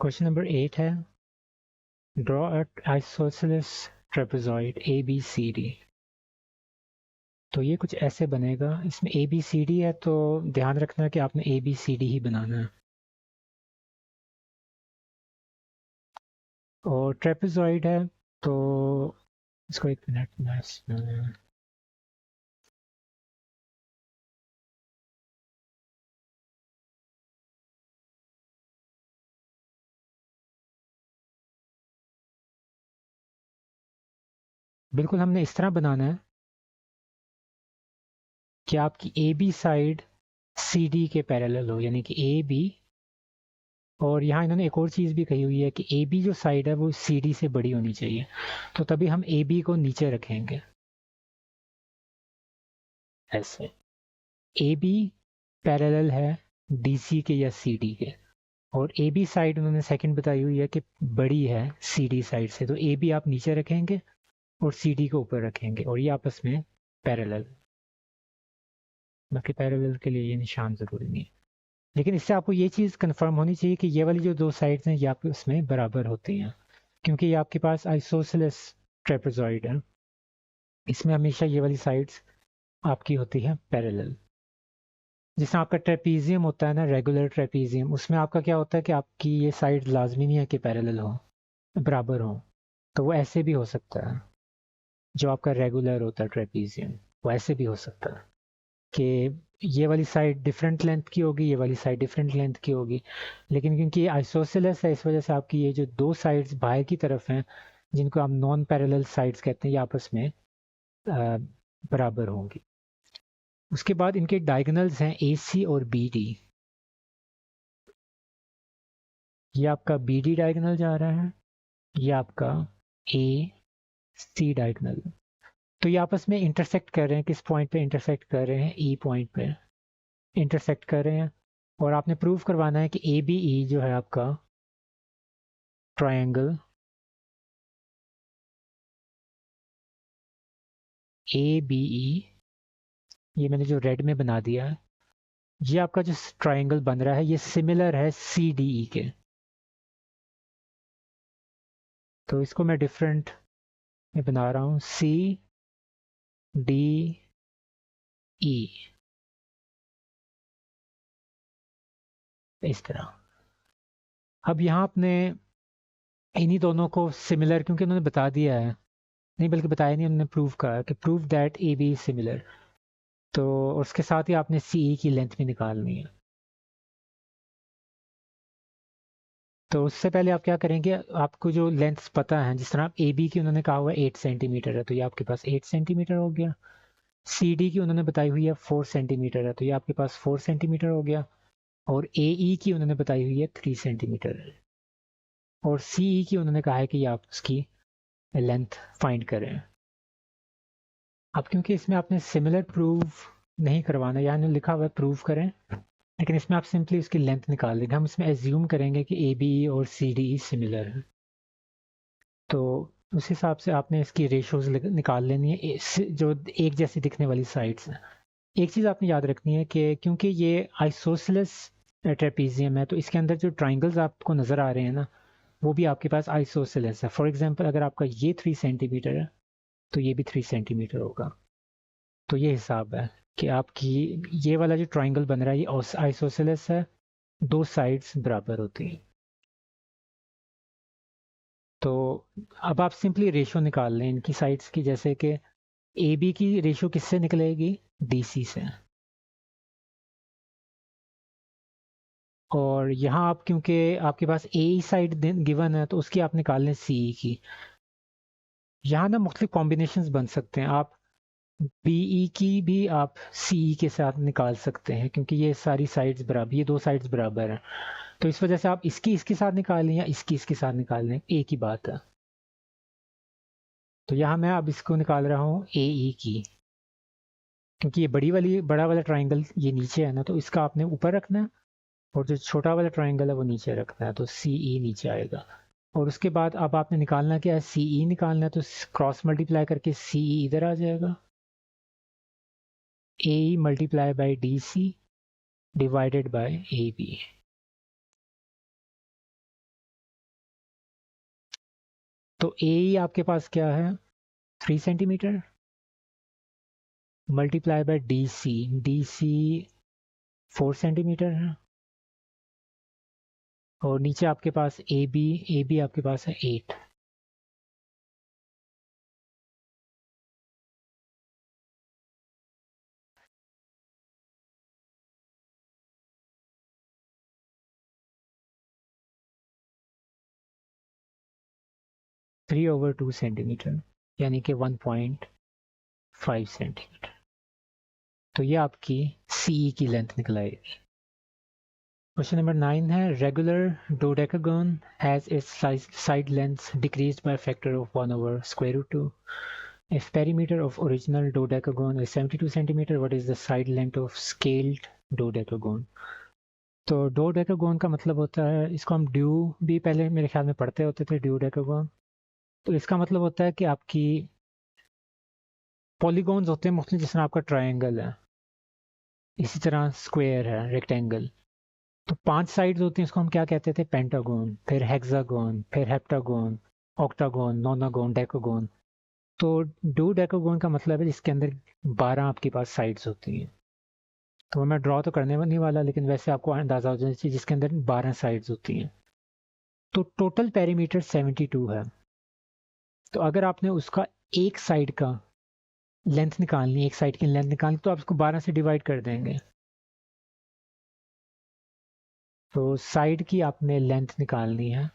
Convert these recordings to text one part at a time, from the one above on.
Question number 8 है draw a isosceles trapezoid ABCD। तो ये कुछ ऐसे बनेगा, इसमें ABCD है तो ध्यान रखना कि आपने ABCD ही बनाना है। और ट्रेपेजॉइड है तो इसको एक मिनट में बिल्कुल हमने इस तरह बनाना है कि आपकी AB साइड CD के पैरेलल हो, यानी कि AB। और यहाँ इन्होंने एक और चीज़ भी कही हुई है कि AB जो साइड है वो CD से बड़ी होनी चाहिए, तो तभी हम AB को नीचे रखेंगे ऐसे। AB पैरेलल है DC के या CD के, और AB साइड उन्होंने सेकंड बताई हुई है कि बड़ी है CD साइड से, तो AB आप नीचे रखेंगे और CD को ऊपर रखेंगे और ये आपस में पैरेलल। बाकी पैरेलल के लिए ये निशान ज़रूरी नहीं है, लेकिन इससे आपको ये चीज़ कंफर्म होनी चाहिए कि ये वाली जो दो साइड्स हैं ये आपस में बराबर होती हैं, क्योंकि ये आपके पास आइसोसेलेस ट्रेपेजॉइड है, इसमें हमेशा ये वाली साइड्स आपकी होती है पैरेलल। जिसमें आपका ट्रेपीजियम होता है ना, रेगुलर ट्रेपीजियम, उसमें आपका क्या होता है कि आपकी ये साइड लाजमी नहीं है कि पैरेलल हो, बराबर हो। तो वो ऐसे भी हो सकता है, जो आपका रेगुलर होता है ट्रेपीजियम वो ऐसे भी हो सकता है कि ये वाली साइड डिफरेंट लेंथ की होगी, ये वाली साइड डिफरेंट लेंथ की होगी। लेकिन क्योंकि ये आइसोसेलेस है, इस वजह से आपकी ये जो दो साइड्स बाहर की तरफ हैं, जिनको आप नॉन पैरेलल साइड्स कहते हैं, ये आपस में बराबर होंगी। उसके बाद इनके डायगोनल्स हैं AC और BD। ये आपका BD डायगोनल जा रहा है, ये आपका AC डायगोनल। तो ये आपस में इंटरसेक्ट कर रहे हैं, किस पॉइंट पे इंटरसेक्ट कर रहे हैं? E पॉइंट पे इंटरसेक्ट कर रहे हैं। और आपने प्रूव करवाना है कि ABE जो है आपका ट्रायंगल ABE, ये मैंने जो रेड में बना दिया है, ये आपका जो ट्रायंगल बन रहा है ये सिमिलर है CDE के। तो इसको मैं डिफरेंट में बना रहा हूँ, CDE। इस तरह अब यहाँ आपने इन्हीं दोनों को सिमिलर, क्योंकि उन्होंने बता दिया है, नहीं बल्कि बताया नहीं, उन्होंने प्रूव करा कि prove that AB is similar. तो उसके साथ ही आपने CE की लेंथ भी निकालनी है। तो उससे पहले आप क्या करेंगे, आपको जो लेंथ्स पता है, जिस तरह AB की उन्होंने कहा हुआ है 8 सेंटीमीटर है, तो ये आपके पास 8 सेंटीमीटर हो गया। CD की उन्होंने बताई हुई है 4 सेंटीमीटर है, तो ये आपके पास 4 सेंटीमीटर हो गया। और AE की उन्होंने बताई हुई है 3 सेंटीमीटर है। और CE की उन्होंने कहा है कि आप उसकी लेंथ फाइंड करें। अब क्योंकि इसमें आपने सिमिलर प्रूव नहीं करवाना, यानी लिखा हुआ है प्रूव करें, लेकिन इसमें आप सिंपली उसकी लेंथ निकाल देंगे। हम इसमें एज्यूम करेंगे कि ABE और CDE सिमिलर है, तो उस हिसाब से आपने इसकी रेशोज निकाल लेनी है, जो एक जैसी दिखने वाली साइड्स हैं। एक चीज़ आपने याद रखनी है कि क्योंकि ये आइसोसेलेस ट्रेपीजियम है, तो इसके अंदर जो ट्राइंगल्स आपको नज़र आ रहे हैं ना, वो भी आपके पास आइसोसेलेस है। फॉर एग्जांपल अगर आपका ये 3 सेंटीमीटर है तो ये भी 3 सेंटीमीटर होगा। तो ये हिसाब है कि आपकी ये वाला जो ट्राइंगल बन रहा है ये आइसोसेलेस है, दो साइड्स बराबर होती हैं। तो अब आप सिंपली रेशो निकाल लें इनकी साइड्स की, जैसे कि AB की रेशो किससे निकलेगी? DC से। और यहाँ आप क्योंकि आपके पास AE साइड गिवन है, तो उसकी आप निकाल लें CE की। यहाँ ना मुख्तलिफ कॉम्बिनेशंस बन सकते हैं, आप BE की भी आप CE के साथ निकाल सकते हैं, क्योंकि ये सारी साइड्स बराबर, ये दो साइड्स बराबर हैं। तो इस वजह से आप इसकी इसके साथ निकाल लें या इसकी इसके साथ निकाल लें, एक ही बात है। तो यहाँ मैं अब इसको निकाल रहा हूँ AE की, क्योंकि ये बड़ा वाला ट्राइंगल ये नीचे है ना, तो इसका आपने ऊपर रखना है, और जो छोटा वाला ट्राइंगल है वो नीचे रखना है, तो CE नीचे आएगा। और उसके बाद अब आपने निकालना क्या है? CE निकालना है, तो क्रॉस मल्टीप्लाई करके CE इधर आ जाएगा। AE multiply by DC divided by AB। तो ए आपके पास क्या है 3 centimetre multiply by D C 4 centimetre है और नीचे आपके पास ए बी आपके पास है 8। थ्री ओवर 2 सेंटीमीटर यानी कि 1.5 सेंटीमीटर। तो ये आपकी सीई की लेंथ निकल आएगी। क्वेश्चन नंबर 9 है regular dodecagon has its side length decreased by factor of 1 over square root 2. If perimeter of original dodecagon is 72 centimeter, what is the side length of scaled dodecagon? तो डोडेकागोन का मतलब होता है, इसको हम ड्यू भी पहले मेरे ख्याल में पढ़ते होते थे, डोडेकागोन। तो इसका मतलब होता है कि आपकी पॉलीगॉन्स होते हैं मुख्तलिफ, जिस तरह आपका ट्रायंगल है, इसी तरह स्क्वायर है, रेक्टेंगल। तो 5 साइड्स होती हैं, इसको हम क्या कहते थे, पेंटागोन, फिर हेक्सागोन, फिर हेप्टागोन, ऑक्टागोन, नोनागोन, डेकागोन। तो डोडेकागोन का मतलब है जिसके अंदर 12 आपके पास साइड्स होती हैं। तो मैं ड्रॉ तो करने नहीं वाला, लेकिन वैसे आपको अंदाज़ा हो जाना चाहिए जिसके अंदर 12 साइड्स होती हैं। तो टोटल पेरीमीटर 72 है। तो अगर आपने उसका एक साइड का लेंथ निकालनी, एक साइड की लेंथ निकालनी, तो आप उसको 12 से डिवाइड कर देंगे। तो साइड की आपने लेंथ निकालनी है,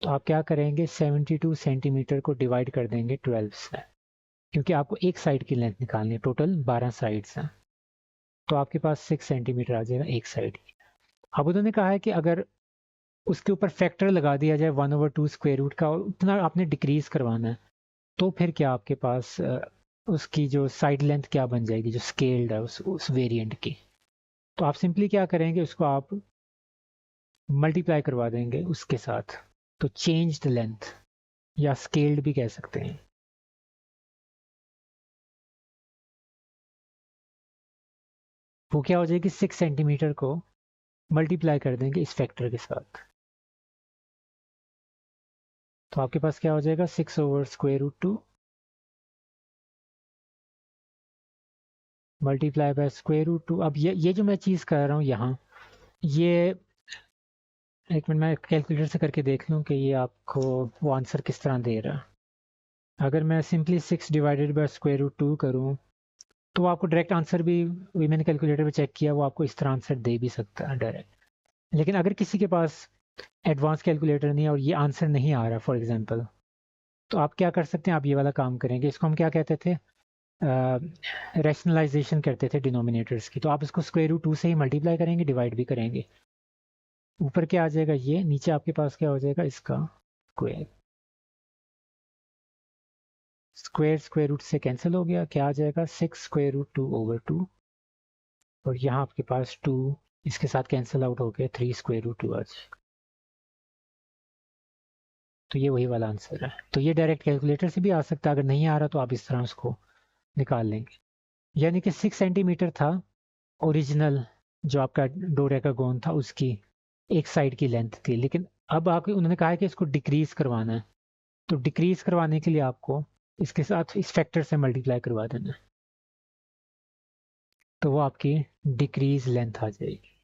तो आप क्या करेंगे, 72 सेंटीमीटर को डिवाइड कर देंगे 12 से, क्योंकि आपको एक साइड की लेंथ निकालनी है, टोटल 12 साइड्स हैं। तो आपके पास 6 सेंटीमीटर आ जाएगा एक साइड की। अब उन्होंने कहा है कि अगर उसके ऊपर फैक्टर लगा दिया जाए 1 over 2 स्क्वायर रूट का, और उतना आपने डिक्रीज करवाना है, तो फिर क्या आपके पास उसकी जो साइड लेंथ क्या बन जाएगी, जो स्केल्ड है उस वेरिएंट की। तो आप सिंपली क्या करेंगे, उसको आप मल्टीप्लाई करवा देंगे उसके साथ। तो चेंज द लेंथ या स्केल्ड भी कह सकते हैं। वो क्या हो जाएगी, 6 सेंटीमीटर को मल्टीप्लाई कर देंगे इस फैक्टर के साथ। तो आपके पास क्या हो जाएगा, 6 over square root 2 multiply by square root 2। अब ये जो मैं चीज़ कर रहा हूँ यहाँ, ये एक मिनट मैं कैलकुलेटर से करके देख लूँ कि ये आपको वो आंसर किस तरह दे रहा है। अगर मैं simply 6 divided by square root 2 करूँ, तो आपको डायरेक्ट आंसर भी, वही मैंने कैलकुलेटर पे चेक किया, वो आपको इस तरह आंसर दे भी सकता है डायरेक्ट। लेकिन अगर किसी के पास एडवांस कैलकुलेटर नहीं है और ये आंसर नहीं आ रहा फॉर एग्जांपल, तो आप क्या कर सकते हैं, आप ये वाला काम करेंगे, इसको हम क्या कहते थे, रैशनलाइजेशन करते थे डिनोमिनेटर्स की। तो आप इसको स्क्वायर रूट 2 से ही मल्टीप्लाई करेंगे, डिवाइड भी करेंगे। ऊपर क्या आ जाएगा, ये नीचे आपके पास क्या हो जाएगा, इसका स्क्वायर। स्क्वायर स्क्वायर रूट से कैंसिल हो गया, क्या आ जाएगा, 6 स्क्वायर रूट 2 over 2, और यहाँ आपके पास 2 इसके साथ कैंसिल आउट हो गया, 3 स्क्वायर रूट 2 आज। तो ये वही वाला आंसर है। तो ये डायरेक्ट कैलकुलेटर से भी आ सकता है, अगर नहीं आ रहा तो आप इस तरह उसको निकाल लेंगे। यानी कि 6 सेंटीमीटर था ओरिजिनल जो आपका डोडेकागोन था, उसकी एक साइड की लेंथ थी, लेकिन अब आपको उन्होंने कहा है कि इसको डिक्रीज करवाना है। तो डिक्रीज करवाने के लिए आपको इसके साथ इस फैक्टर से मल्टीप्लाई करवा देना है, तो वो आपकी डिक्रीज लेंथ आ जाएगी।